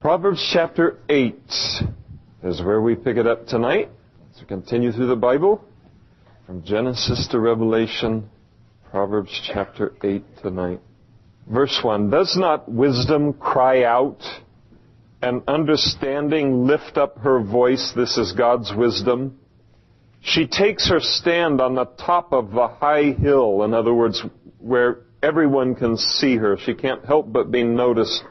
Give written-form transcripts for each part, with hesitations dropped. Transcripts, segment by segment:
Proverbs chapter 8 is where we pick it up tonight. So continue through the Bible from Genesis to Revelation, Proverbs chapter 8 tonight. Verse 1, does not wisdom cry out and understanding lift up her voice? This is God's wisdom. She takes her stand on the top of a high hill, in other words, where everyone can see her. She can't help but be noticed.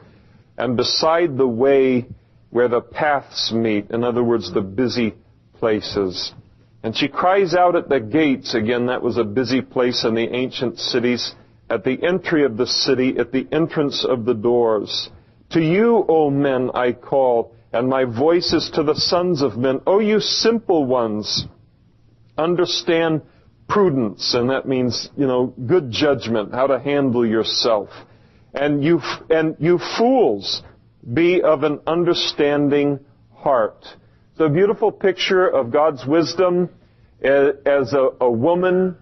And beside the way where the paths meet, in other words, the busy places. And she cries out at the gates. Again, that was a busy place in the ancient cities. At the entry of the city, at the entrance of the doors. To you, O men, I call, and my voice is to the sons of men. O you simple ones, understand prudence, and that means, good judgment, how to handle yourself. And you fools, be of an understanding heart. So a beautiful picture of God's wisdom as a woman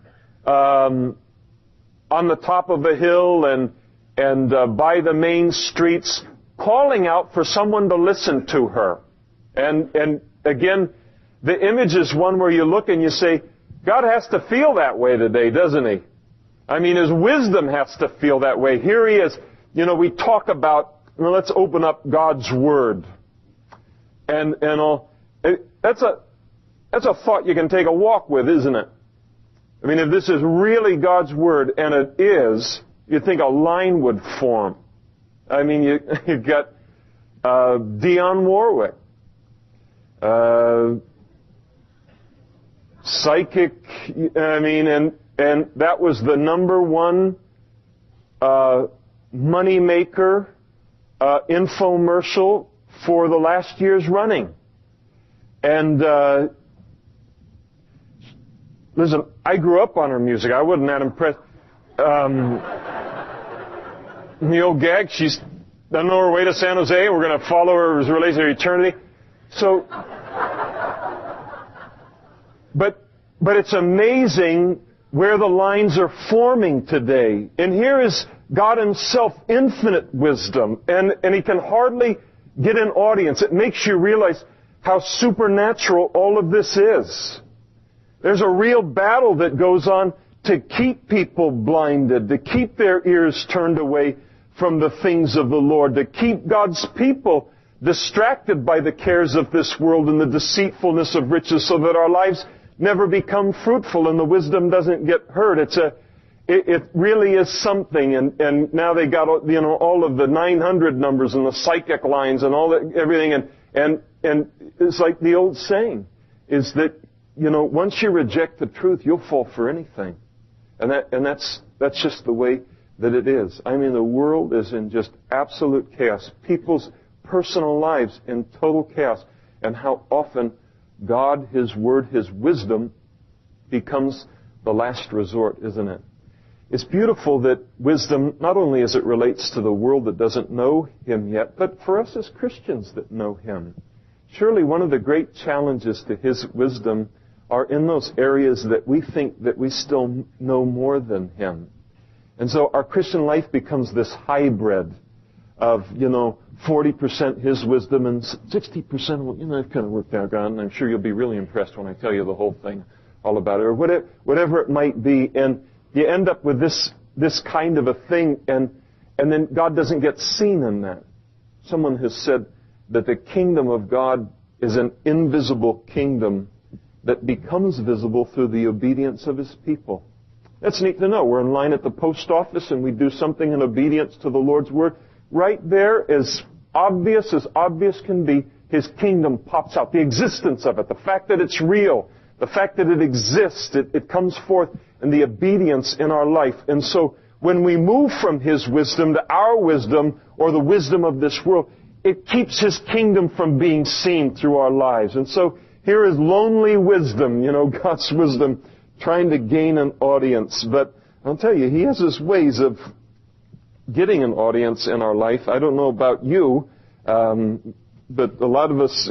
on the top of a hill and by the main streets, calling out for someone to listen to her. And again, the image is one where you look and you say, God has to feel that way today, doesn't He? I mean, His wisdom has to feel that way. Here He is. We talk about, let's open up God's Word. And that's a thought you can take a walk with, isn't it? I mean, if this is really God's Word, and it is, you'd think a line would form. I mean, you've got Dionne Warwick, psychic, and that was the number one money maker infomercial for the last year's running. And listen, I grew up on her music. I wasn't that impressed. The old gag, she's on her way to San Jose. We're going to follow her relation to eternity. So, but it's amazing where the lines are forming today. And here is God Himself, infinite wisdom, and He can hardly get an audience. It makes you realize how supernatural all of this is. There's a real battle that goes on to keep people blinded, to keep their ears turned away from the things of the Lord, to keep God's people distracted by the cares of this world and the deceitfulness of riches, so that our lives never become fruitful and the wisdom doesn't get heard. It really is something, and now they got all of the 900 numbers and the psychic lines and all that, everything, and it's like the old saying is that once you reject the truth, you'll fall for anything, and that's just the way that it is. I mean, the world is in just absolute chaos. People's personal lives in total chaos, and how often God, His Word, His wisdom becomes the last resort, isn't it? It's beautiful that wisdom, not only as it relates to the world that doesn't know Him yet, but for us as Christians that know Him. Surely one of the great challenges to His wisdom are in those areas that we think that we still know more than Him. And so our Christian life becomes this hybrid of, 40% His wisdom and 60%, I've kind of worked out God, and I'm sure you'll be really impressed when I tell you the whole thing all about it, or whatever it might be. And you end up with this kind of a thing, and then God doesn't get seen in that. Someone has said that the kingdom of God is an invisible kingdom that becomes visible through the obedience of His people. That's neat to know. We're in line at the post office and we do something in obedience to the Lord's Word. Right there, as obvious can be, His kingdom pops out. The existence of it, the fact that it's real, the fact that it exists, it comes forth in the obedience in our life. And so when we move from His wisdom to our wisdom or the wisdom of this world, it keeps His kingdom from being seen through our lives. And so here is lonely wisdom, God's wisdom, trying to gain an audience. But I'll tell you, He has His ways of getting an audience in our life. I don't know about you, but a lot of us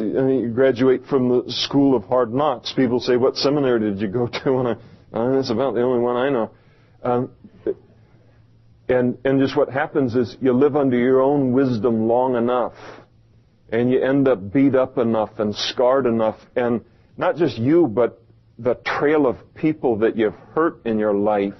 graduate from the school of hard knocks. People say, what seminary did you go to? And that's about the only one I know. And just what happens is you live under your own wisdom long enough, and you end up beat up enough and scarred enough, and not just you, but the trail of people that you've hurt in your life,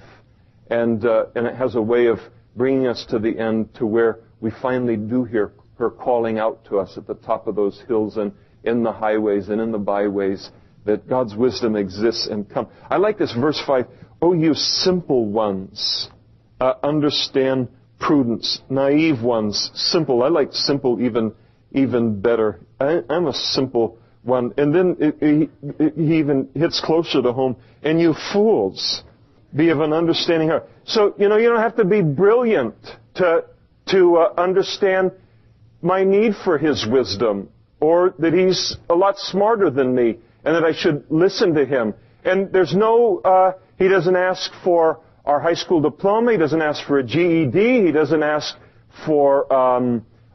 and it has a way of bringing us to the end to where we finally do hear her calling out to us at the top of those hills and in the highways and in the byways, that God's wisdom exists and come. I like this, verse 5. Oh, you simple ones, understand prudence. Naive ones, simple. I like simple even better. I'm a simple one. And then he even hits closer to home. And you fools, be of an understanding heart. So, you don't have to be brilliant to understand my need for His wisdom, or that He's a lot smarter than me, and that I should listen to Him. And there's He doesn't ask for our high school diploma. He doesn't ask for a GED. He doesn't ask for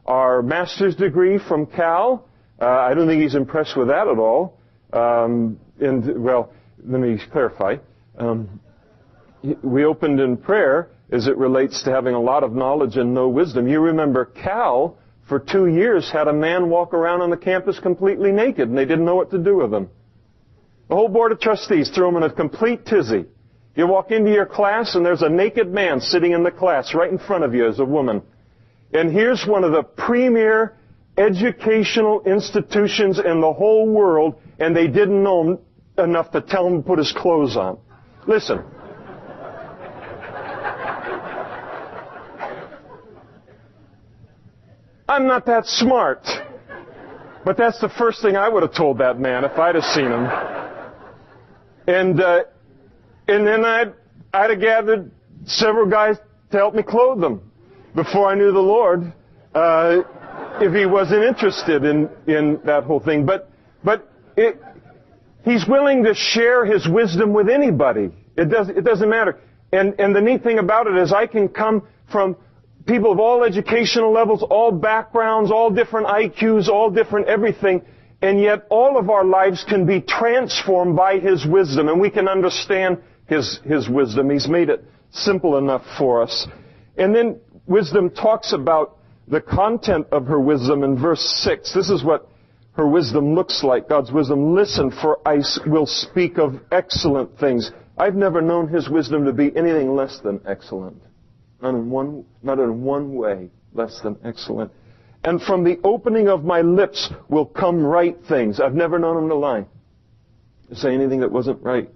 our master's degree from Cal. I don't think He's impressed with that at all. Well, let me clarify. We opened in prayer as it relates to having a lot of knowledge and no wisdom. You remember Cal, for 2 years, had a man walk around on the campus completely naked, and they didn't know what to do with him. The whole board of trustees threw him in a complete tizzy. You walk into your class, and there's a naked man sitting in the class right in front of you as a woman. And here's one of the premier educational institutions in the whole world, and they didn't know him enough to tell him to put his clothes on. Listen. I'm not that smart. But that's the first thing I would have told that man if I'd have seen him. And then I'd have gathered several guys to help me clothe them before I knew the Lord, if He wasn't interested in that whole thing. But He's willing to share His wisdom with anybody. It doesn't matter. And the neat thing about it is I can come from people of all educational levels, all backgrounds, all different IQs, all different everything, and yet all of our lives can be transformed by His wisdom, and we can understand His wisdom. He's made it simple enough for us. And then wisdom talks about the content of her wisdom in verse 6. This is what her wisdom looks like, God's wisdom. Listen, for I will speak of excellent things. I've never known His wisdom to be anything less than excellent. Not in one way less than excellent. And from the opening of my lips will come right things. I've never known Him to lie, to say anything that wasn't right.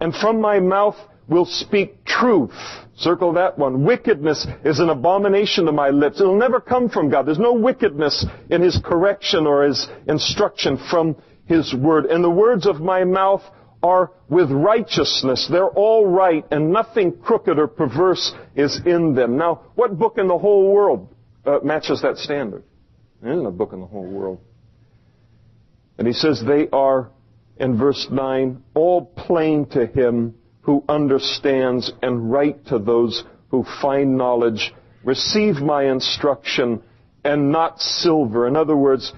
And from my mouth will speak truth. Circle that one. Wickedness is an abomination to my lips. It'll never come from God. There's no wickedness in His correction or His instruction from His word. And the words of my mouth are with righteousness. They're all right, and nothing crooked or perverse is in them. Now, what book in the whole world matches that standard? There isn't a book in the whole world. And he says they are, in verse 9, all plain to him who understands, and right to those who find knowledge. Receive my instruction and not silver. In other words,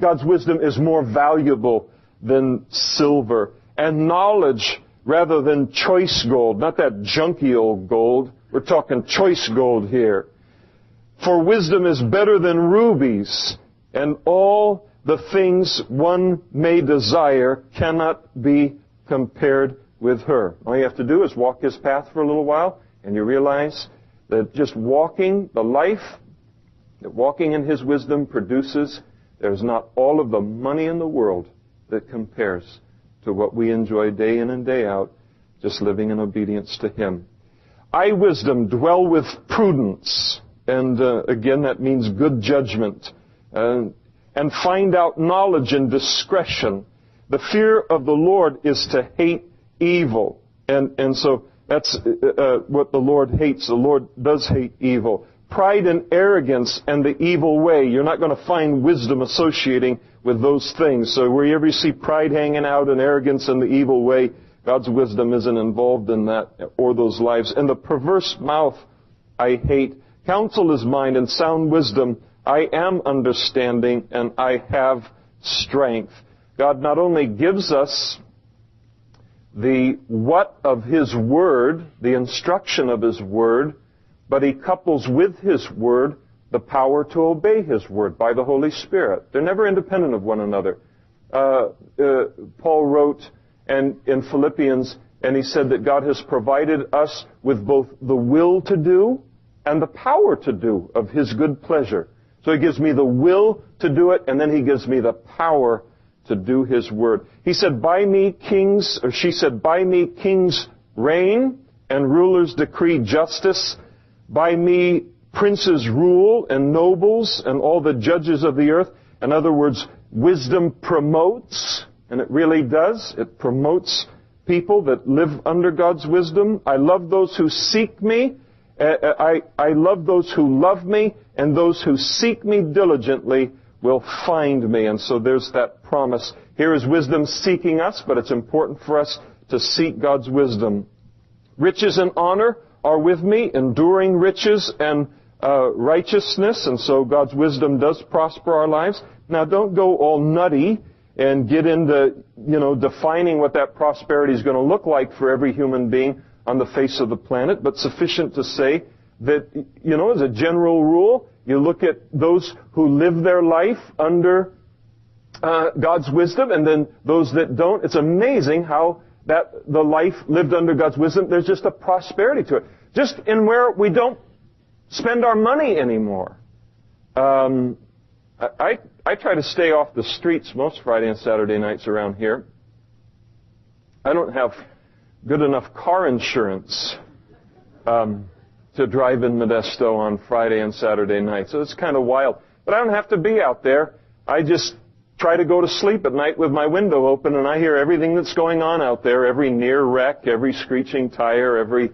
God's wisdom is more valuable than silver. And knowledge rather than choice gold. Not that junky old gold. We're talking choice gold here. For wisdom is better than rubies, and all the things one may desire cannot be compared with her. All you have to do is walk His path for a little while, and you realize that just walking the life that walking in His wisdom produces, there's not all of the money in the world that compares to what we enjoy day in and day out, just living in obedience to Him. I, wisdom, dwell with prudence. And again, that means good judgment. And find out knowledge and discretion. The fear of the Lord is to hate evil. And so that's what the Lord hates. The Lord does hate evil. Pride and arrogance and the evil way. You're not going to find wisdom associating with those things. So wherever you see pride hanging out and arrogance and the evil way, God's wisdom isn't involved in that or those lives. And the perverse mouth I hate. Counsel is mine and sound wisdom. I am understanding and I have strength. God not only gives us the what of His Word, the instruction of His Word, but He couples with His Word the power to obey His Word by the Holy Spirit. They're never independent of one another. Paul wrote in Philippians, and he said that God has provided us with both the will to do and the power to do of His good pleasure. So He gives me the will to do it, and then He gives me the power to do His Word. He said, she said, by me kings reign and rulers decree justice. By me princes rule and nobles and all the judges of the earth. In other words, wisdom promotes, and it really does. It promotes people that live under God's wisdom. I love those who seek me. I love those who love me, and those who seek me diligently will find me. And so there's that promise. Here is wisdom seeking us, but it's important for us to seek God's wisdom. Riches and honor are with me, enduring riches and righteousness, and so God's wisdom does prosper our lives. Now, don't go all nutty and get into, defining what that prosperity is going to look like for every human being on the face of the planet, but sufficient to say that, as a general rule, you look at those who live their life under God's wisdom, and then those that don't. It's amazing how that the life lived under God's wisdom, there's just a prosperity to it. Just in where we don't spend our money anymore. I try to stay off the streets most Friday and Saturday nights around here. I don't have good enough car insurance to drive in Modesto on Friday and Saturday nights. So it's kind of wild. But I don't have to be out there. I just try to go to sleep at night with my window open, and I hear everything that's going on out there, every near wreck, every screeching tire, every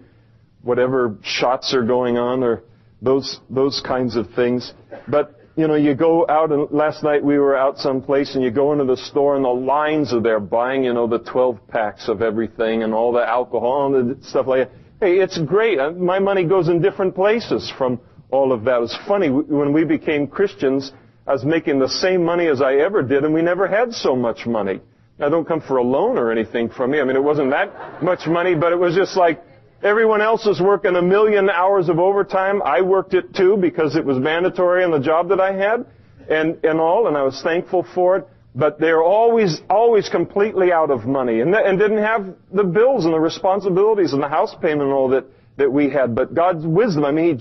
whatever shots are going on, or those kinds of things. But, you go out, and last night we were out someplace, and you go into the store, and the lines are there buying, the 12 packs of everything, and all the alcohol, and stuff like that. Hey, it's great. My money goes in different places from all of that. It's funny, when we became Christians, I was making the same money as I ever did, and we never had so much money. Now, don't come for a loan or anything from me. I mean, it wasn't that much money, but it was just like everyone else was working 1 million hours of overtime. I worked it too because it was mandatory in the job that I had and I was thankful for it. But they're always completely out of money and didn't have the bills and the responsibilities and the house payment and all that we had. But God's wisdom, I mean,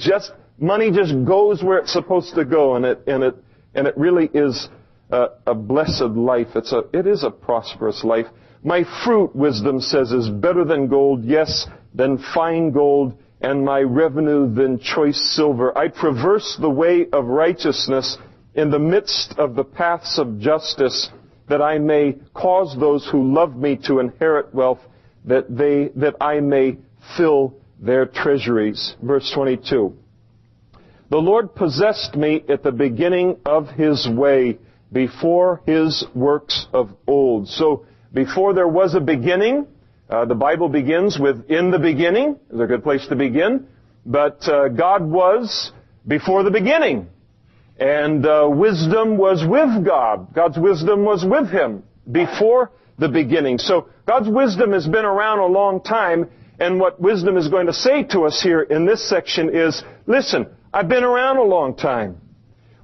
money just goes where it's supposed to go, and it really is a blessed life. It is a prosperous life. My fruit, wisdom says, is better than gold, yes, than fine gold, and my revenue than choice silver. I traverse the way of righteousness in the midst of the paths of justice, that I may cause those who love me to inherit wealth, that I may fill their treasuries. Verse 22. The Lord possessed me at the beginning of His way, before His works of old. So, before there was a beginning, the Bible begins with, in the beginning. It's a good place to begin. But God was before the beginning. And wisdom was with God. God's wisdom was with Him before the beginning. So God's wisdom has been around a long time. And what wisdom is going to say to us here in this section is, listen, I've been around a long time.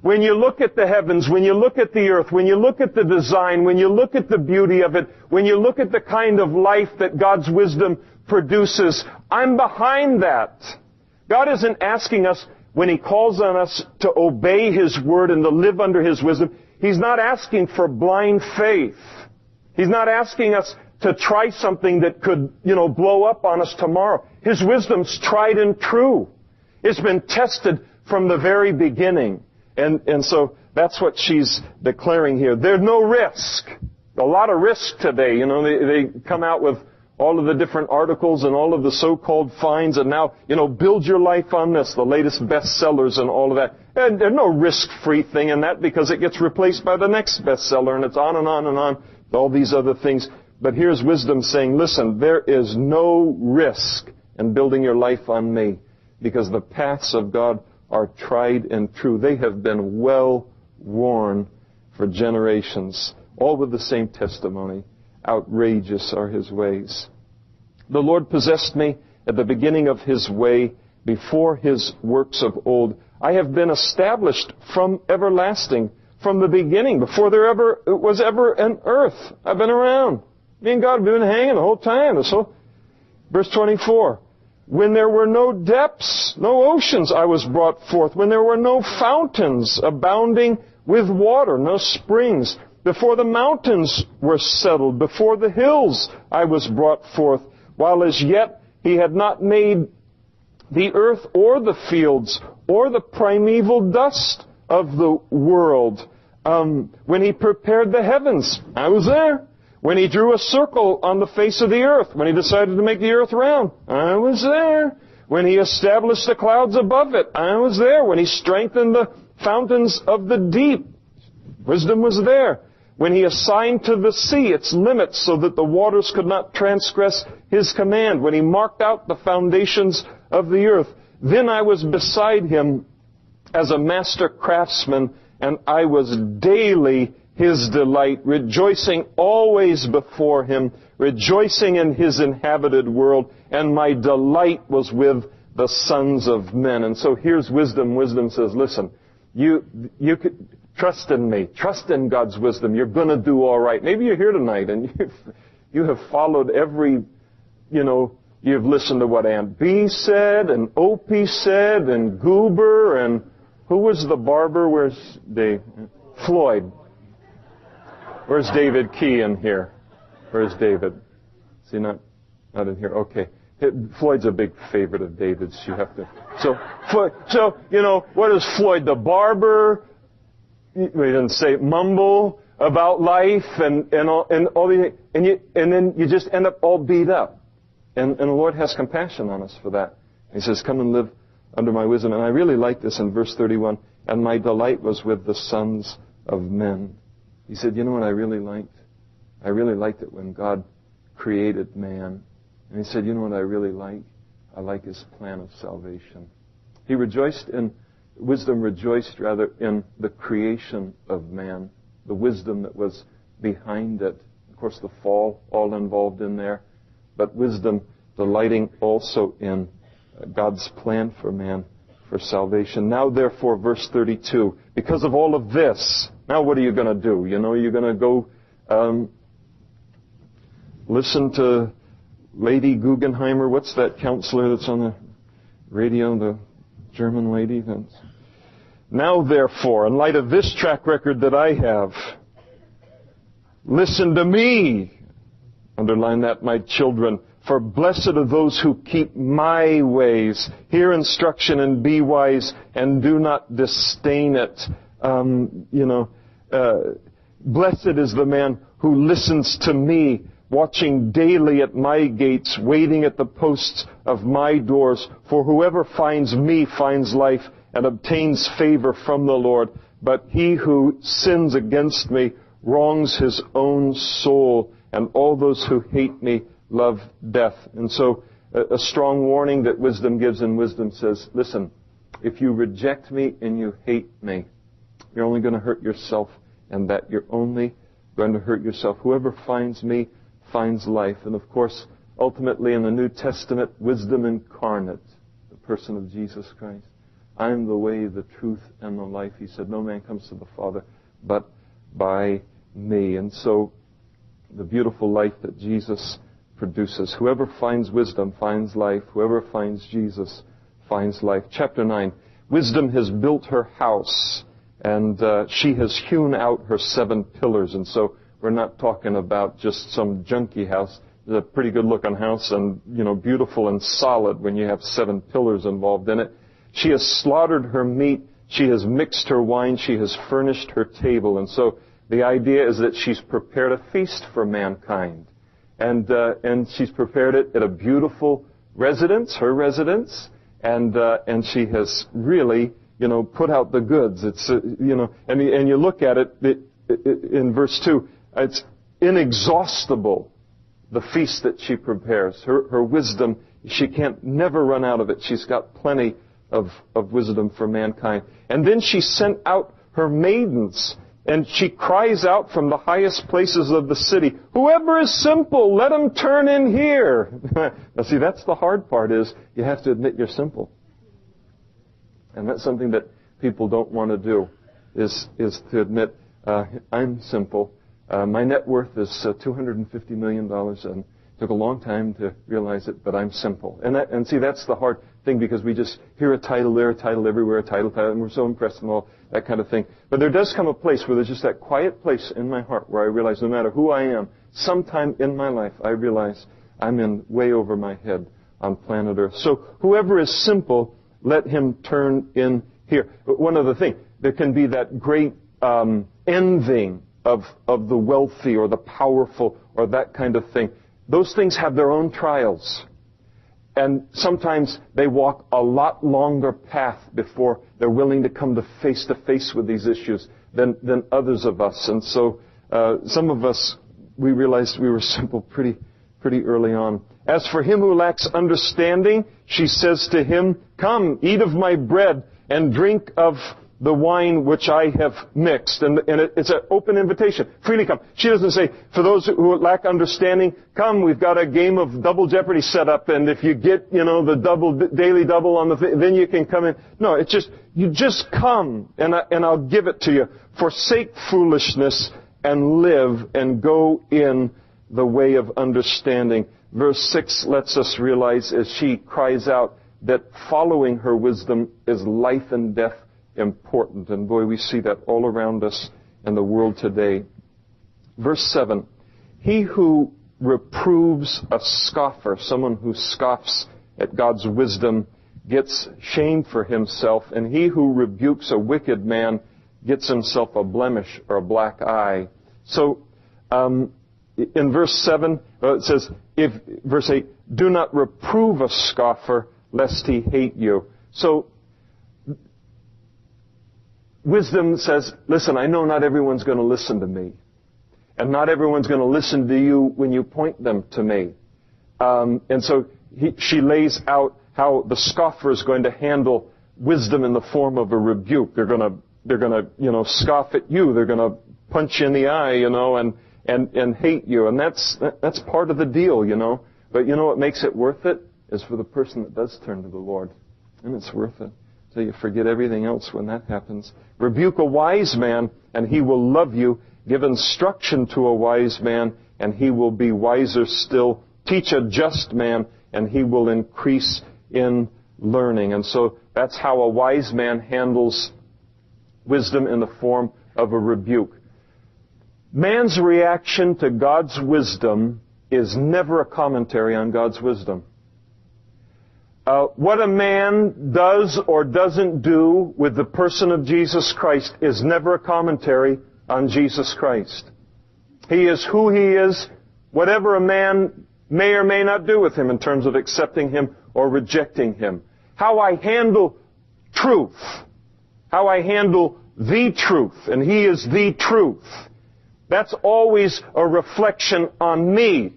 When you look at the heavens, when you look at the earth, when you look at the design, when you look at the beauty of it, when you look at the kind of life that God's wisdom produces, I'm behind that. God isn't asking us, when He calls on us to obey His word and to live under His wisdom, He's not asking for blind faith. He's not asking us to try something that could, blow up on us tomorrow. His wisdom's tried and true. It's been tested from the very beginning. And so that's what she's declaring here. There's no risk. A lot of risk today. They come out with all of the different articles and all of the so-called finds, and now, build your life on this, the latest bestsellers and all of that. And there's no risk-free thing in that, because it gets replaced by the next bestseller, and it's on and on and on, all these other things. But here's wisdom saying, listen, there is no risk in building your life on me, because the paths of God are tried and true. They have been well worn for generations, all with the same testimony. Outrageous are His ways. The Lord possessed me at the beginning of His way, before His works of old. I have been established from everlasting, from the beginning, before there ever was ever an earth. I've been around. Me and God have been hanging the whole time. Verse 24. When there were no depths, no oceans, I was brought forth. When there were no fountains abounding with water, no springs. Before the mountains were settled, before the hills I was brought forth. While as yet He had not made the earth or the fields or the primeval dust of the world. When He prepared the heavens, I was there. When He drew a circle on the face of the earth, when He decided to make the earth round, I was there. When He established the clouds above it, I was there. When He strengthened the fountains of the deep, wisdom was there. When He assigned to the sea its limits so that the waters could not transgress His command. When He marked out the foundations of the earth, then I was beside Him as a master craftsman, and I was daily His delight, rejoicing always before Him, rejoicing in His inhabited world, and my delight was with the sons of men. And so here's wisdom. Wisdom says, listen, you could trust in me. Trust in God's wisdom. You're going to do all right. Maybe you're here tonight and you have followed every, you've listened to what Aunt B said and Opie said and Goober and who was the barber? Where's Dave? Floyd. Where's David Key in here? Where's David? Is he not in here? Okay. Floyd's a big favorite of David's. You have to. What is Floyd? The barber? We didn't say mumble about life and all the and then you just end up all beat up. And the Lord has compassion on us for that. He says, "Come and live under my wisdom." And I really like this in verse 31. And my delight was with the sons of men. He said, you know what I really liked? I really liked it when God created man. And He said, you know what I really like? I like His plan of salvation. Wisdom rejoiced rather in the creation of man, the wisdom that was behind it. Of course, the fall all involved in there. But wisdom delighting also in God's plan for man, for salvation. Now, therefore, verse 32, because of all of this, now what are you going to do? You're going to go listen to Lady Guggenheimer. What's that counselor that's on the radio, the German lady? Now, therefore, in light of this track record that I have, listen to me. Underline that, my children. For blessed are those who keep my ways. Hear instruction and be wise, and do not disdain it. Blessed is the man who listens to me, watching daily at my gates, waiting at the posts of my doors. For whoever finds me finds life and obtains favor from the Lord. But he who sins against me wrongs his own soul, and all those who hate me love death. And so a strong warning that wisdom gives, and wisdom says, listen, if you reject me and you hate me, you're only going to hurt yourself, and that you're only going to hurt yourself. Whoever finds me finds life. And of course, ultimately in the New Testament, wisdom incarnate, the person of Jesus Christ. I am the way, the truth, and the life. He said, no man comes to the Father but by me. And so the beautiful life that Jesus produces. Whoever finds wisdom finds life. Whoever finds Jesus finds life. Chapter 9. Wisdom has built her house, and she has hewn out her 7 pillars. And so we're not talking about just some junky house. It's a pretty good looking house and, beautiful and solid when you have 7 pillars involved in it. She has slaughtered her meat. She has mixed her wine. She has furnished her table. And so the idea is that she's prepared a feast for mankind. And she's prepared it at a beautiful residence, her residence, and she has really, put out the goods. It's, and you look at it in verse 2, it's inexhaustible, the feast that she prepares. Her wisdom, she can't never run out of it. She's got plenty of wisdom for mankind. And then she sent out her maidens, and she cries out from the highest places of the city, whoever is simple, let him turn in here. Now see, that's the hard part, is you have to admit you're simple. And that's something that people don't want to do, is to admit, I'm simple. My net worth is $250 million, and it took a long time to realize it, but I'm simple. And see, that's the hard thing, because we just hear a title there, a title everywhere, a title, and we're so impressed and all that kind of thing. But there does come a place where there's just that quiet place in my heart where I realize no matter who I am, sometime in my life I realize I'm in way over my head on planet Earth. So whoever is simple, let him turn in here. But one other thing, there can be that great envying of the wealthy or the powerful or that kind of thing. Those things have their own trials. And sometimes they walk a lot longer path before they're willing to come to face with these issues than others of us. And so some of us, we realized we were simple pretty early on. As for him who lacks understanding, she says to him, "Come, eat of my bread and drink of the wine which I have mixed." And it's an open invitation. Freely come. She doesn't say, for those who lack understanding, come, we've got a game of double jeopardy set up, and if you get, the daily double on the thing, then you can come in. No, it's just, you just come, and I'll give it to you. Forsake foolishness and live and go in the way of understanding. Verse 6 lets us realize as she cries out that following her wisdom is life and death important. And boy, we see that all around us in the world today. Verse 7, he who reproves a scoffer, someone who scoffs at God's wisdom, gets shame for himself, and he who rebukes a wicked man gets himself a blemish or a black eye. So, in verse 7, it says, verse 8, do not reprove a scoffer, lest he hate you. So, wisdom says, listen, I know not everyone's going to listen to me. And not everyone's going to listen to you when you point them to me. And so she lays out how the scoffer is going to handle wisdom in the form of a rebuke. They're going to, scoff at you. They're going to punch you in the eye, and hate you. And that's part of the deal, But what makes it worth it is for the person that does turn to the Lord. And it's worth it. So you forget everything else when that happens. Rebuke a wise man, and he will love you. Give instruction to a wise man, and he will be wiser still. Teach a just man, and he will increase in learning. And so that's how a wise man handles wisdom in the form of a rebuke. Man's reaction to God's wisdom is never a commentary on God's wisdom. What a man does or doesn't do with the person of Jesus Christ is never a commentary on Jesus Christ. He is who he is, whatever a man may or may not do with him in terms of accepting him or rejecting him. How I handle truth, how I handle the truth, and he is the truth, that's always a reflection on me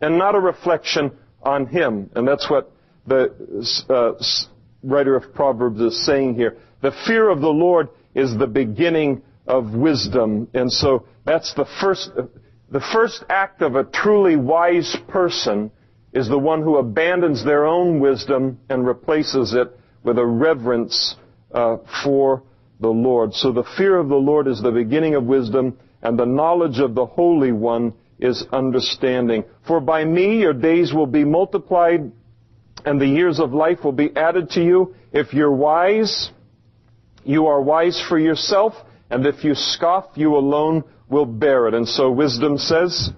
and not a reflection on him. And that's what the writer of Proverbs is saying here. The fear of the Lord is the beginning of wisdom. And so that's the first act of a truly wise person is the one who abandons their own wisdom and replaces it with a reverence for the Lord. So the fear of the Lord is the beginning of wisdom, and the knowledge of the Holy One is understanding. For by me your days will be multiplied, and the years of life will be added to you. If you're wise, you are wise for yourself, and if you scoff, you alone will bear it. And so wisdom says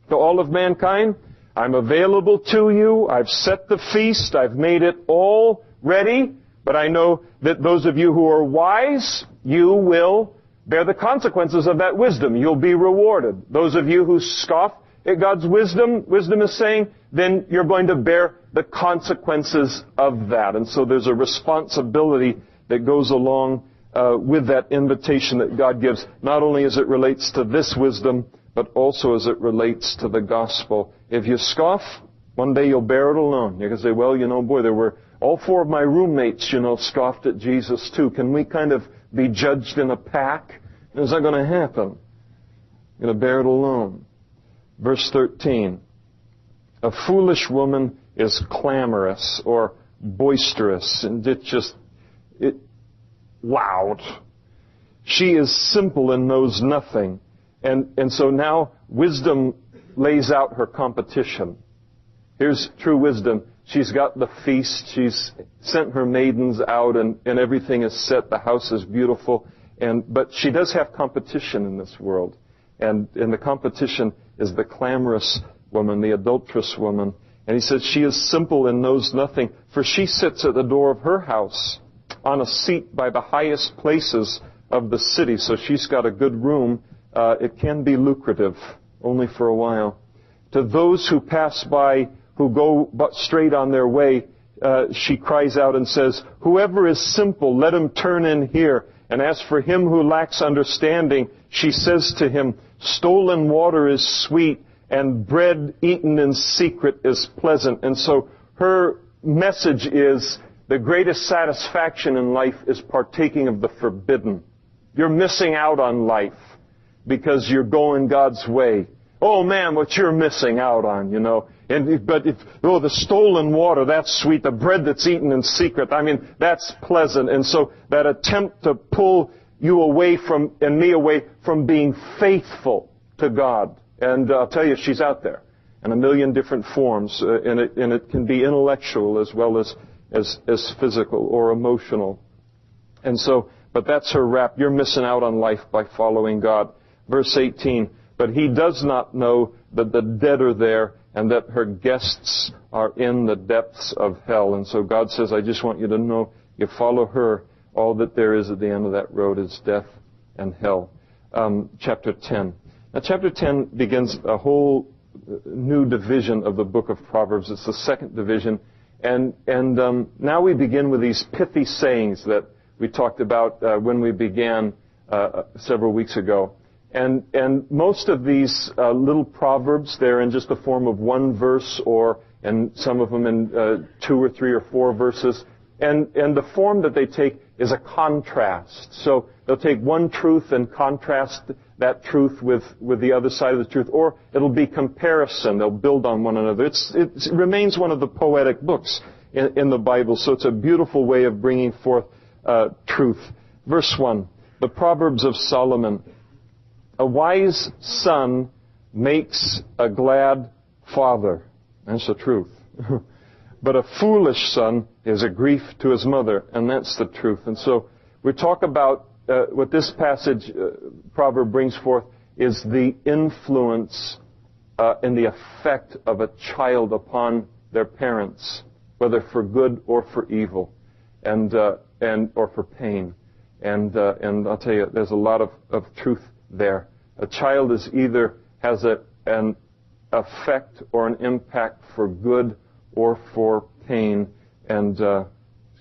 to all of mankind, I'm available to you, I've set the feast, I've made it all ready, but I know that those of you who are wise, you will bear the consequences of that wisdom. You'll be rewarded. Those of you who scoff at God's wisdom is saying, then you're going to bear the consequences of that. And so there's a responsibility that goes along with that invitation that God gives, not only as it relates to this wisdom, but also as it relates to the gospel. If you scoff, one day you'll bear it alone. You can say, well, there were all four of my roommates, scoffed at Jesus too. Can we kind of be judged in a pack? It's not going to happen. You're going to bear it alone. Verse 13. A foolish woman is clamorous or boisterous, and loud. She is simple and knows nothing. And so now wisdom lays out her competition. Here's true wisdom. She's got the feast. She's sent her maidens out, and everything is set. The house is beautiful. But she does have competition in this world. And the competition is the clamorous woman, the adulterous woman. And he says, she is simple and knows nothing, for she sits at the door of her house on a seat by the highest places of the city. So she's got a good room. It can be lucrative, only for a while. To those who pass by, who go but straight on their way, she cries out and says, whoever is simple, let him turn in here. And as for him who lacks understanding, she says to him, stolen water is sweet, and bread eaten in secret is pleasant. And so her message is, the greatest satisfaction in life is partaking of the forbidden. You're missing out on life because you're going God's way. Oh man, what you're missing out on, you know. The stolen water, that's sweet. The bread that's eaten in secret, that's pleasant. And so that attempt to pull you away from, and me away from being faithful to God. And I'll tell you, she's out there in a million different forms. And it can be intellectual as well as physical or emotional. And so, but that's her rap. You're missing out on life by following God. Verse 18, but he does not know that the dead are there and that her guests are in the depths of hell. And so God says, I just want you to know, you follow her, all that there is at the end of that road is death and hell. Chapter 10. Now chapter 10 begins a whole new division of the book of Proverbs. It's the second division. And now we begin with these pithy sayings that we talked about when we began several weeks ago. And most of these little proverbs, they're in just the form of one verse, and some of them in 2 or 3 or 4 verses. And the form that they take is a contrast. So they'll take one truth and contrast that truth with the other side of the truth, or it'll be comparison. They'll build on one another. It remains one of the poetic books in the Bible, so it's a beautiful way of bringing forth truth. Verse 1, the Proverbs of Solomon. A wise son makes a glad father. That's the truth. But a foolish son is a grief to his mother, and that's the truth. And so we talk about what this passage, proverb, brings forth is the influence and the effect of a child upon their parents, whether for good or for evil, and or for pain. And I'll tell you, there's a lot of truth there. A child is either has an effect or an impact for good or for pain, and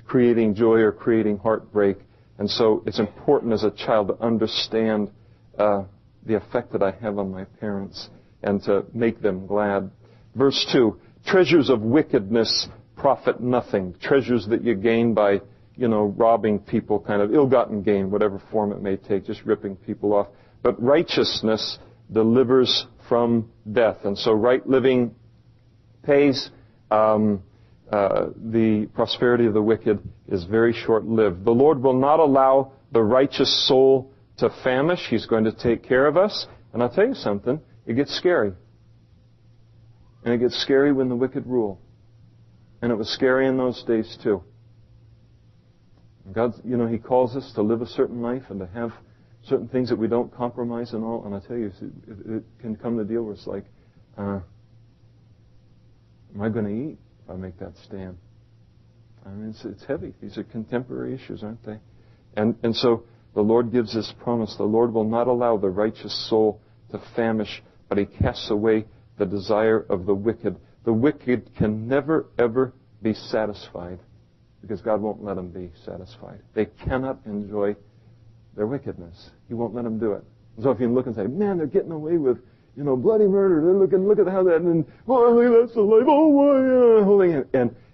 creating joy or creating heartbreak. And so it's important as a child to understand the effect that I have on my parents and to make them glad. Verse 2, treasures of wickedness profit nothing. Treasures that you gain by, robbing people, kind of ill-gotten gain, whatever form it may take, just ripping people off. But righteousness delivers from death. And so right living pays. The prosperity of the wicked is very short-lived. The Lord will not allow the righteous soul to famish. He's going to take care of us. And I'll tell you something, it gets scary. And it gets scary when the wicked rule. And it was scary in those days too. God, He calls us to live a certain life and to have certain things that we don't compromise and all. And I tell you, it can come to the deal where it's like, am I going to eat if I make that stand? It's heavy. These are contemporary issues, aren't they? And so the Lord gives this promise. The Lord will not allow the righteous soul to famish, but He casts away the desire of the wicked. The wicked can never, ever be satisfied because God won't let them be satisfied. They cannot enjoy their wickedness. He won't let them do it. So if you look and say, man, they're getting away with, bloody murder. They're look at how that, and that's the life. Oh, yeah.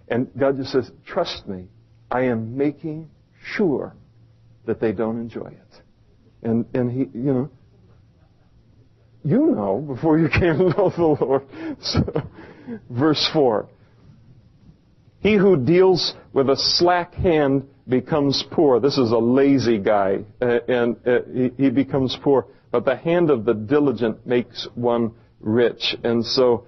And God just says, trust me, I am making sure that they don't enjoy it. And He, before you came to know the Lord. So, verse 4. He who deals with a slack hand becomes poor. This is a lazy guy, and he becomes poor. But the hand of the diligent makes one rich. And so,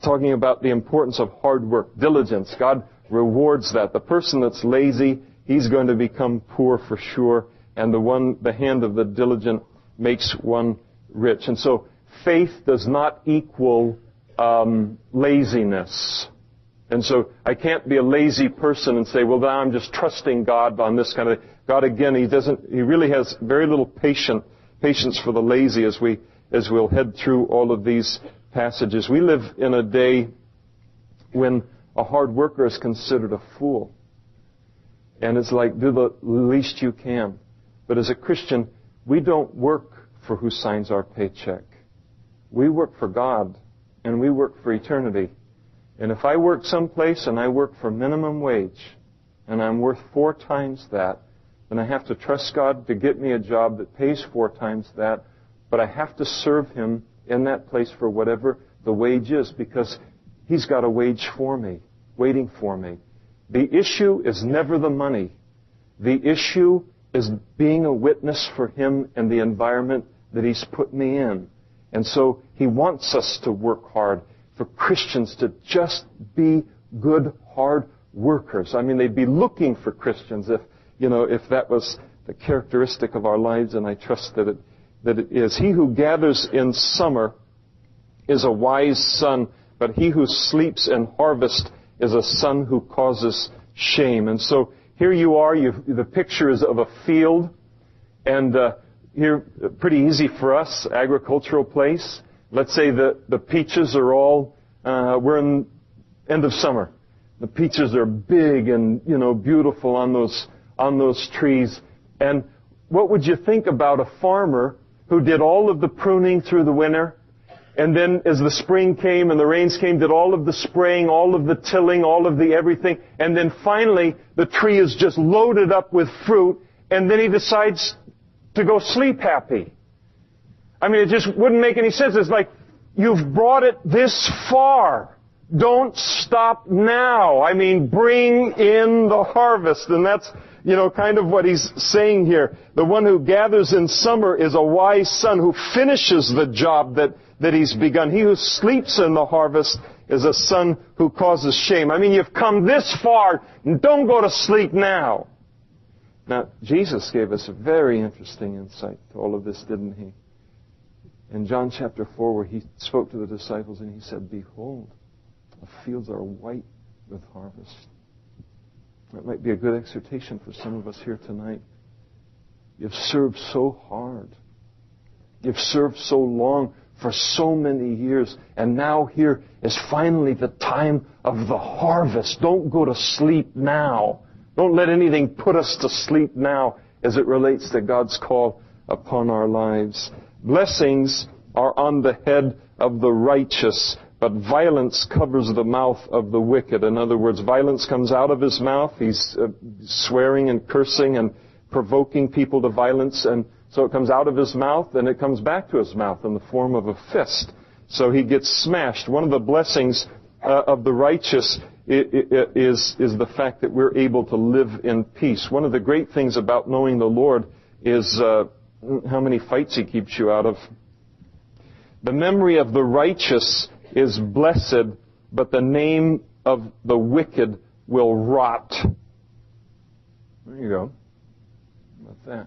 talking about the importance of hard work, diligence, God rewards that. The person that's lazy, he's going to become poor for sure. And the hand of the diligent makes one rich. And so, faith does not equal laziness. And so I can't be a lazy person and say, well, now I'm just trusting God on this kind of thing. God, again, he really has very little patience for the lazy as we'll head through all of these passages. We live in a day when a hard worker is considered a fool. And it's like, do the least you can. But as a Christian, we don't work for who signs our paycheck. We work for God, and we work for eternity. And if I work someplace and I work for minimum wage, and I'm worth 4 times that, then I have to trust God to get me a job that pays 4 times that, but I have to serve Him in that place for whatever the wage is, because He's got a wage for me, waiting for me. The issue is never the money. The issue is being a witness for Him and the environment that He's put me in. And so He wants us to work hard, for Christians to just be good, hard workers. I mean, they'd be looking for Christians if that was the characteristic of our lives, and I trust that it is. He who gathers in summer is a wise son, but he who sleeps in harvest is a son who causes shame. And so here you are, the picture is of a field, and here, pretty easy for us, agricultural place. Let's say the peaches are all, we're in end of summer. The peaches are big and, beautiful on those trees. And what would you think about a farmer who did all of the pruning through the winter, and then as the spring came and the rains came, did all of the spraying, all of the tilling, all of the everything, and then finally the tree is just loaded up with fruit, and then he decides to go sleep happy? I mean, it just wouldn't make any sense. It's like, you've brought it this far. Don't stop now. I mean, bring in the harvest. And that's, kind of what he's saying here. The one who gathers in summer is a wise son who finishes the job that he's begun. He who sleeps in the harvest is a son who causes shame. I mean, you've come this far, and don't go to sleep now. Now, Jesus gave us a very interesting insight to all of this, didn't He? In John chapter 4, where He spoke to the disciples and He said, behold, the fields are white with harvest. That might be a good exhortation for some of us here tonight. You've served so hard. You've served so long, for so many years, and now here is finally the time of the harvest. Don't go to sleep now. Don't let anything put us to sleep now as it relates to God's call upon our lives. Blessings are on the head of the righteous, but violence covers the mouth of the wicked. In other words, violence comes out of his mouth. He's swearing and cursing and provoking people to violence, and so it comes out of his mouth, and it comes back to his mouth in the form of a fist. So he gets smashed. One of the blessings of the righteous is the fact that we're able to live in peace. One of the great things about knowing the Lord is how many fights He keeps you out of. The memory of the righteous is blessed, but the name of the wicked will rot. There you go. How about that?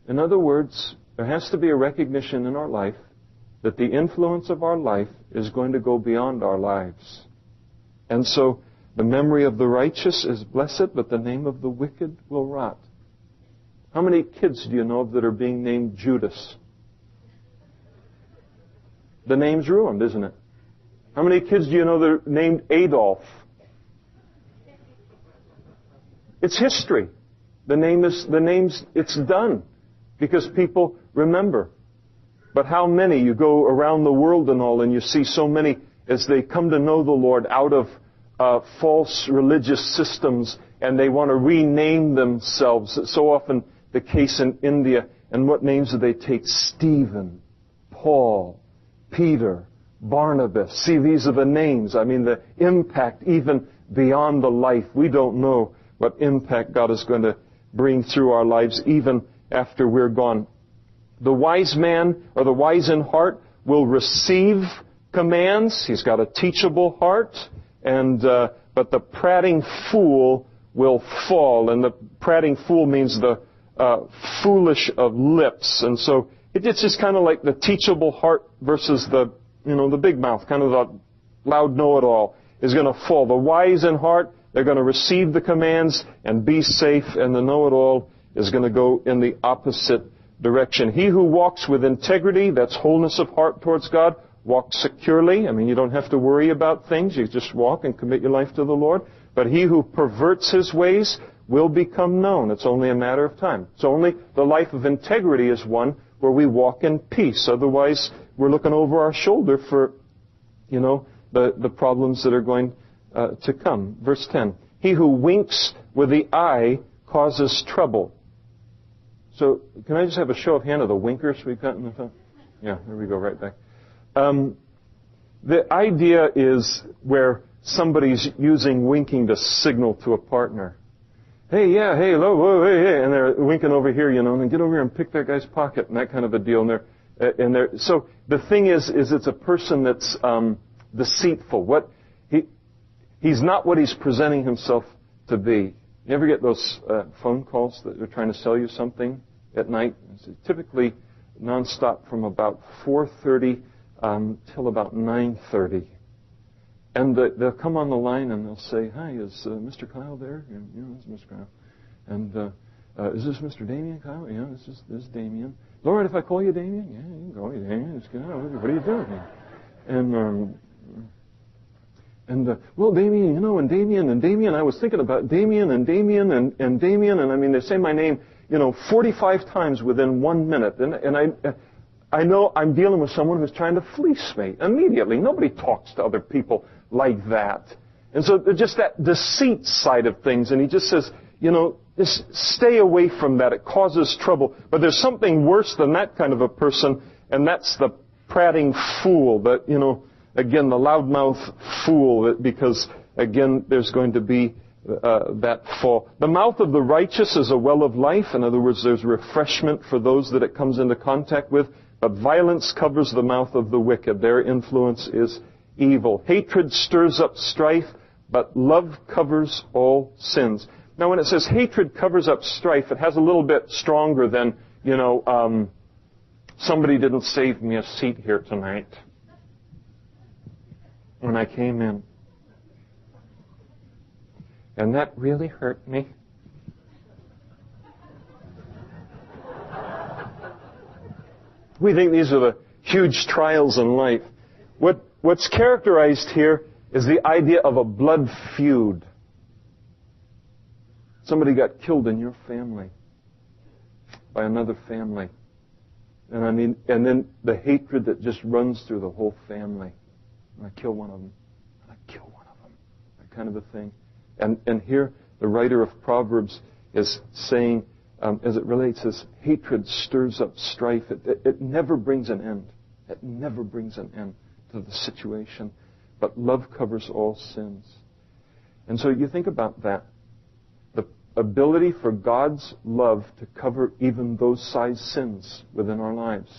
In other words, there has to be a recognition in our life that the influence of our life is going to go beyond our lives. And so, the memory of the righteous is blessed, but the name of the wicked will rot. How many kids do you know of that are being named Judas? The name's ruined, isn't it? How many kids do you know that are named Adolf? It's history. It's done. Because people remember. But how many, you go around the world and all, and you see so many as they come to know the Lord out of false religious systems, and they want to rename themselves. It's so often the case in India. And what names do they take? Stephen, Paul, Peter, Barnabas. See, these are the names. I mean, the impact even beyond the life. We don't know what impact God is going to bring through our lives even after we're gone. The wise man, or the wise in heart, will receive commands. He's got a teachable heart, but the prating fool will fall. And the prating fool means the foolish of lips. And so it's just kind of like the teachable heart versus the big mouth, kind of the loud know-it-all, is going to fall. The wise in heart, they're going to receive the commands and be safe, and the know-it-all is going to go in the opposite direction. He who walks with integrity, that's wholeness of heart towards God, walks securely. I mean, you don't have to worry about things. You just walk and commit your life to the Lord. But he who perverts his ways will become known. It's only a matter of time. So only the life of integrity is one where we walk in peace. Otherwise, we're looking over our shoulder for, the problems that are going to come. Verse 10. He who winks with the eye causes trouble. So, can I just have a show of hand of the winkers we've got in the phone? Yeah, there we go, right back. The idea is where somebody's using winking to signal to a partner. Hey, yeah, hey, hello, whoa, hey, and they're winking over here, and then get over here and pick that guy's pocket, and that kind of a deal. So the thing is it's a person that's deceitful. He's not what he's presenting himself to be. You ever get those phone calls that they're trying to sell you something at night? It's typically nonstop from about 4:30 till about 9:30. And they'll come on the line and they'll say, "Hi, is Mr. Kyle there?" And, it's Mr. Kyle. And is this Mr. Damian Kyle? Yeah, this is Damian. Is it all right if I call you Damian? Yeah, you can call me Damian. It's good. What are you doing here? Well, Damian, and Damian, I was thinking about Damian, and I mean, they say my name, 45 times within 1 minute. And I know I'm dealing with someone who's trying to fleece me immediately. Nobody talks to other people like that. And so there's just that deceit side of things. And he just says, just stay away from that. It causes trouble. But there's something worse than that kind of a person, and that's the prating fool, that, again, the loudmouth fool, because, again, there's going to be that fall. The mouth of the righteous is a well of life. In other words, there's refreshment for those that it comes into contact with. But violence covers the mouth of the wicked. Their influence is evil. Hatred stirs up strife, but love covers all sins. Now, when it says hatred covers up strife, it has a little bit stronger than, somebody didn't save me a seat here tonight when I came in. And that really hurt me. We think these are the huge trials in life. What's characterized here is the idea of a blood feud. Somebody got killed in your family by another family. And then the hatred that just runs through the whole family. And I kill one of them. And I kill one of them. That kind of a thing. And here the writer of Proverbs is saying, as it relates, as hatred stirs up strife, it never brings an end. It never brings an end to the situation. But love covers all sins. And so you think about that. The ability for God's love to cover even those size sins within our lives.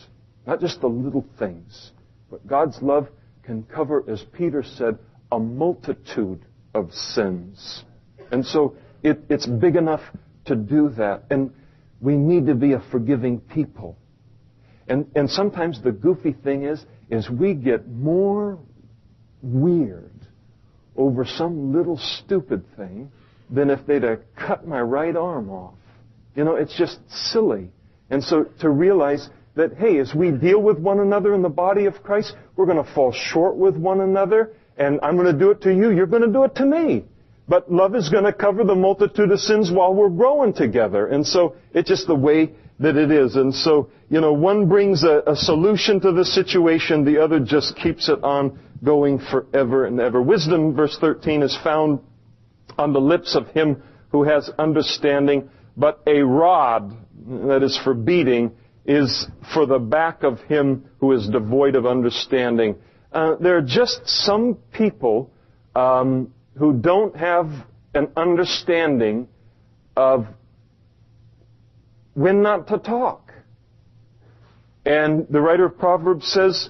Not just the little things. But God's love can cover, as Peter said, a multitude of sins. And so it's big enough to do that. And we need to be a forgiving people. And sometimes the goofy thing is we get more weird over some little stupid thing than if they'd have cut my right arm off. It's just silly. And so to realize that, hey, as we deal with one another in the body of Christ, we're going to fall short with one another, and I'm going to do it to you, you're going to do it to me. But love is going to cover the multitude of sins while we're growing together. And so it's just the way that it is. And so, one brings a solution to the situation, the other just keeps it on going forever and ever. Wisdom, verse 13, is found on the lips of him who has understanding, but a rod, that is for beating, is for the back of him who is devoid of understanding. There are just some people who don't have an understanding of when not to talk. And the writer of Proverbs says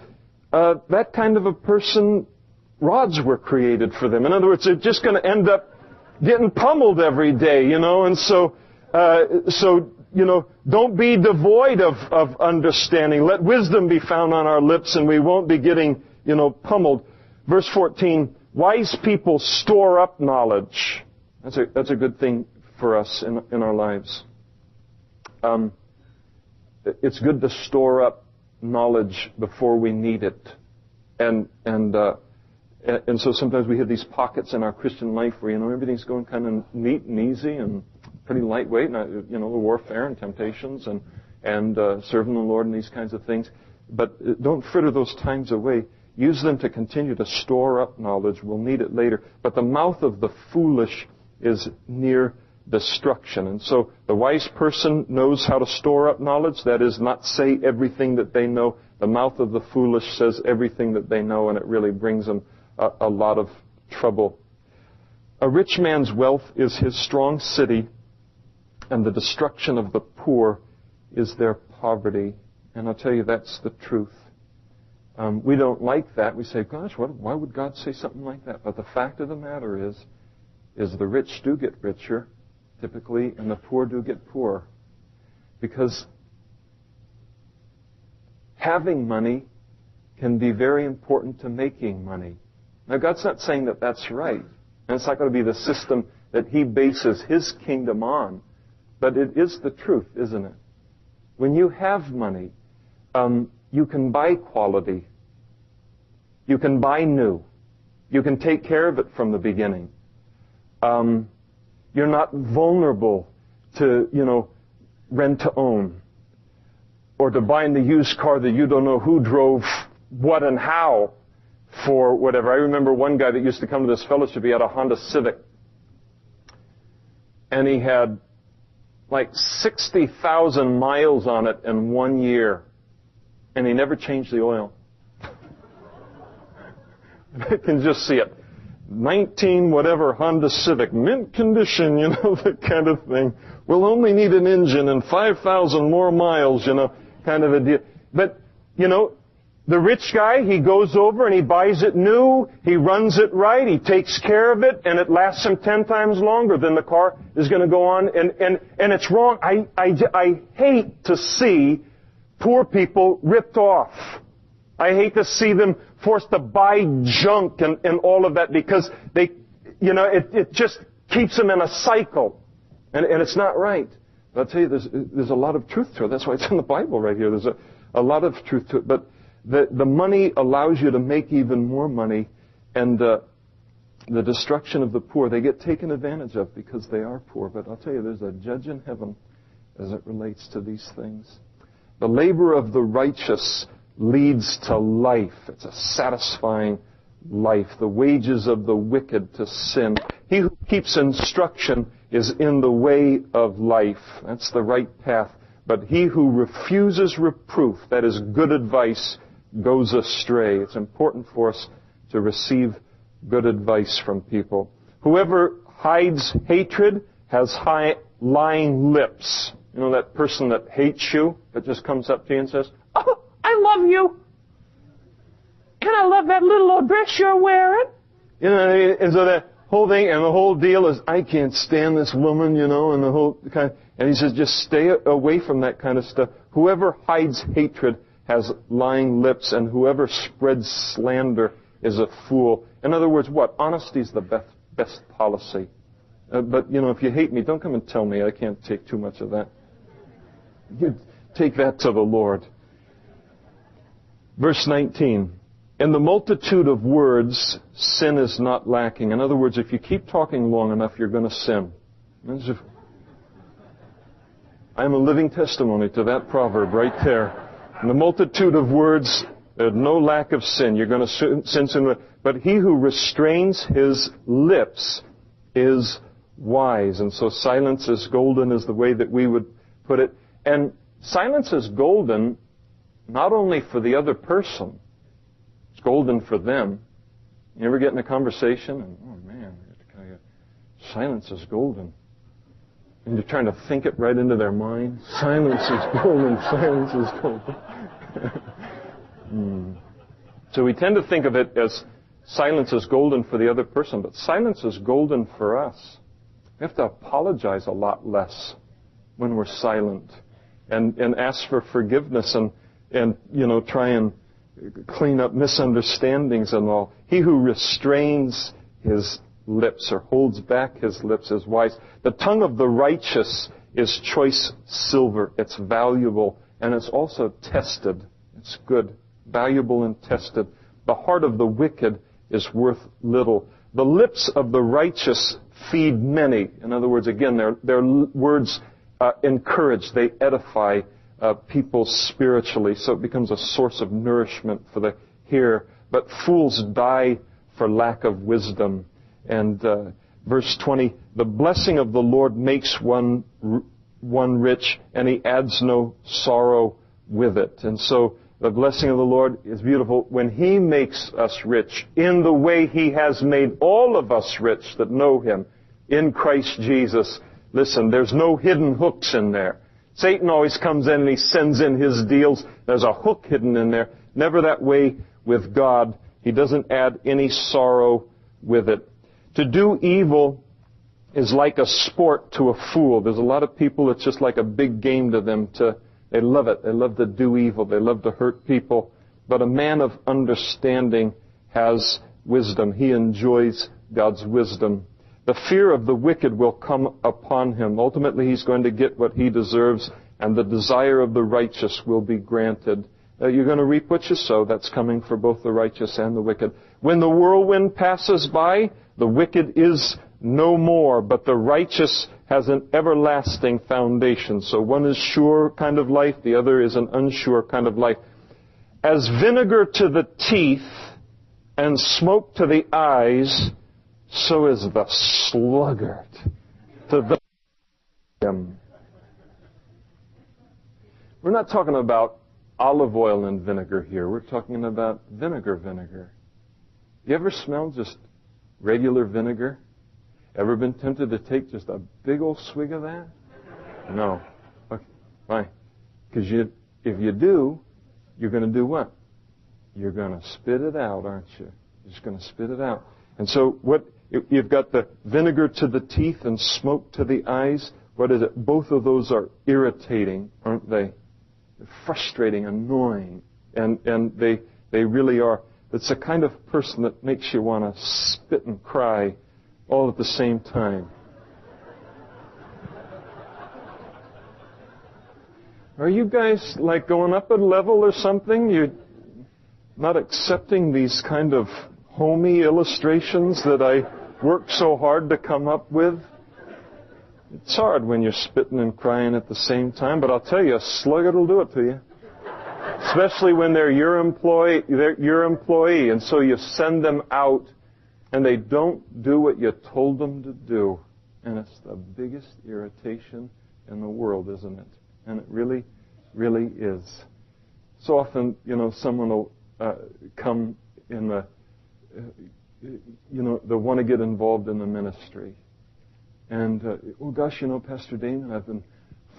that kind of a person, rods were created for them. In other words, they're just going to end up getting pummeled every day, And so, don't be devoid of understanding. Let wisdom be found on our lips, and we won't be getting, pummeled. Verse 14, wise people store up knowledge. That's a good thing for us in our lives. It's good to store up knowledge before we need it. And so sometimes we have these pockets in our Christian life where, everything's going kind of neat and easy and pretty lightweight, and, the warfare and temptations and serving the Lord and these kinds of things. But don't fritter those times away. Use them to continue to store up knowledge. We'll need it later. But the mouth of the foolish is near destruction. And so the wise person knows how to store up knowledge. That is, not say everything that they know. The mouth of the foolish says everything that they know, and it really brings them a lot of trouble. A rich man's wealth is his strong city, and the destruction of the poor is their poverty. And I'll tell you, that's the truth. We don't like that. We say, gosh, why would God say something like that? But the fact of the matter is the rich do get richer, typically, and the poor do get poorer. Because having money can be very important to making money. Now, God's not saying that that's right. And it's not going to be the system that He bases His kingdom on. But it is the truth, isn't it? When you have money, you can buy quality. You can buy new. You can take care of it from the beginning. You're not vulnerable to, rent to own, or to buying the used car that you don't know who drove what and how for whatever. I remember one guy that used to come to this fellowship. He had a Honda Civic, and he had like 60,000 miles on it in 1 year, and he never changed the oil. I can just see it. 19 whatever Honda Civic, mint condition, that kind of thing. We'll only need an engine and 5,000 more miles, kind of a deal. But, the rich guy, he goes over and he buys it new, he runs it right, he takes care of it, and it lasts him 10 times longer than the car is going to go on. And it's wrong. I hate to see poor people ripped off. I hate to see them forced to buy junk and all of that, because they, it just keeps them in a cycle. And it's not right. But I'll tell you, there's a lot of truth to it. That's why it's in the Bible right here. There's a lot of truth to it. But the money allows you to make even more money, and the destruction of the poor, they get taken advantage of because they are poor. But I'll tell you, there's a judge in heaven as it relates to these things. The labor of the righteous leads to life. It's a satisfying life. The wages of the wicked to sin. He who keeps instruction is in the way of life. That's the right path. But he who refuses reproof, that is good advice, goes astray. It's important for us to receive good advice from people. Whoever hides hatred has lying lips. That person that hates you, that just comes up to you and says, "Oh, I love you. And I love that little old dress you're wearing." And so that whole thing, and the whole deal is, I can't stand this woman, and the whole kind of, and he says, just stay away from that kind of stuff. Whoever hides hatred has lying lips, and whoever spreads slander is a fool. In other words, what? Honesty is the best policy. But, if you hate me, don't come and tell me. I can't take too much of that. You take that to the Lord. Verse 19. In the multitude of words, sin is not lacking. In other words, if you keep talking long enough, you're going to sin. I am a living testimony to that proverb right there. In the multitude of words, there's no lack of sin. You're going to sin sooner. But he who restrains his lips is wise. And so silence is golden is the way that we would put it. And silence is golden not only for the other person. It's golden for them. You ever get in a conversation and, oh man, silence is golden. And you're trying to think it right into their mind. Silence is golden, silence is golden. So we tend to think of it as silence is golden for the other person, but silence is golden for us. We have to apologize a lot less when we're silent and ask for forgiveness and try and clean up misunderstandings and all. He who restrains his lips or holds back his lips is wise. The tongue of the righteous is choice silver. It's valuable and it's also tested. It's good, valuable and tested. The heart of the wicked is worth little. The lips of the righteous feed many. In other words, again, their words encourage, they edify people spiritually, so it becomes a source of nourishment for the hearer. But fools die for lack of wisdom. And verse 20, the blessing of the Lord makes one rich, and he adds no sorrow with it. And so the blessing of the Lord is beautiful when he makes us rich in the way he has made all of us rich that know him in Christ Jesus. Listen, there's no hidden hooks in there. Satan always comes in and he sends in his deals. There's a hook hidden in there. Never that way with God. He doesn't add any sorrow with it. To do evil is like a sport to a fool. There's a lot of people, it's just like a big game to them. They love it. They love to do evil. They love to hurt people. But a man of understanding has wisdom. He enjoys God's wisdom. The fear of the wicked will come upon him. Ultimately, he's going to get what he deserves, and the desire of the righteous will be granted. You're going to reap what you sow. That's coming for both the righteous and the wicked. When the whirlwind passes by, the wicked is no more, but the righteous has an everlasting foundation. So one is sure kind of life, the other is an unsure kind of life. As vinegar to the teeth and smoke to the eyes, so is the sluggard to the We're not talking about olive oil and vinegar here. We're talking about vinegar. You ever smelled just regular vinegar? Ever been tempted to take just a big old swig of that? No. Okay, fine. Because if you do, you're going to do what? You're going to spit it out, aren't you? You're just going to spit it out. And so you've got the vinegar to the teeth and smoke to the eyes. What is it? Both of those are irritating, aren't they? They're frustrating, annoying, and they really are. It's the kind of person that makes you want to spit and cry all at the same time. Are you guys like going up a level or something? You're not accepting these kind of homey illustrations that I worked so hard to come up with? It's hard when you're spitting and crying at the same time, but I'll tell you, a sluggard will do it to you. Especially when they're your employee, and so you send them out, and they don't do what you told them to do. And it's the biggest irritation in the world, isn't it? And it really, really is. So often, someone will come in the, they want to get involved in the ministry. And, Pastor Damian, I've been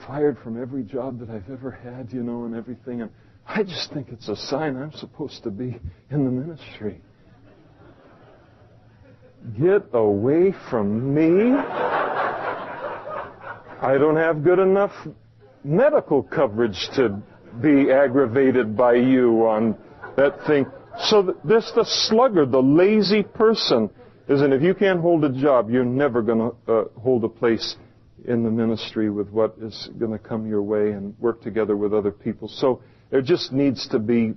fired from every job that I've ever had, and everything. And I just think it's a sign I'm supposed to be in the ministry. Get away from me. I don't have good enough medical coverage to be aggravated by you on that thing. So this, the sluggard, the lazy person, isn't, if you can't hold a job, you're never going to hold a place in the ministry with what is going to come your way and work together with other people. So there just needs to be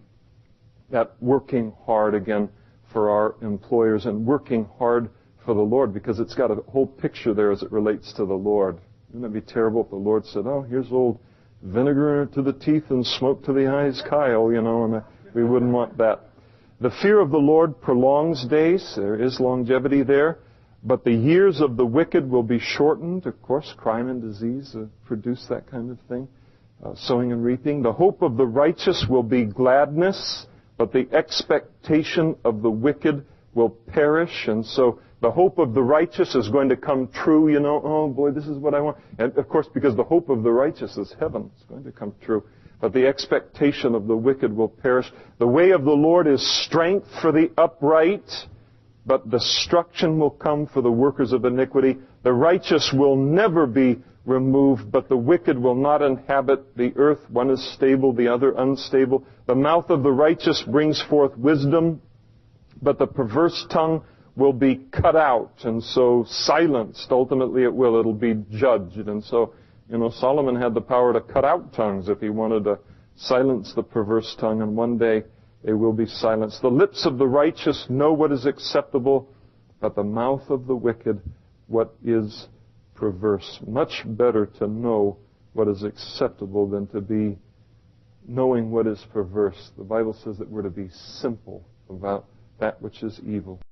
that working hard again for our employers and working hard for the Lord, because it's got a whole picture there as it relates to the Lord. Wouldn't it be terrible if the Lord said, oh, here's old vinegar to the teeth and smoke to the eyes, Kyle, and we wouldn't want that. The fear of the Lord prolongs days. There is longevity there. But the years of the wicked will be shortened. Of course, crime and disease produce that kind of thing. Sowing and reaping. The hope of the righteous will be gladness, but the expectation of the wicked will perish. And so The hope of the righteous is going to come true, you know. Oh boy, this is what I want. And of course, because the hope of the righteous is heaven, it's going to come true. But the expectation of the wicked will perish. The way of the Lord is strength for the upright, but destruction will come for the workers of iniquity. The righteous will never be removed, but the wicked will not inhabit the earth. One is stable, the other unstable. The mouth of the righteous brings forth wisdom, but the perverse tongue will be cut out, and so silenced. Ultimately it will. It'll be judged. And so, Solomon had the power to cut out tongues if he wanted to silence the perverse tongue, and one day they will be silenced. The lips of the righteous know what is acceptable, but the mouth of the wicked what is perverse. Much better to know what is acceptable than to be knowing what is perverse. The Bible says that we're to be simple about that which is evil.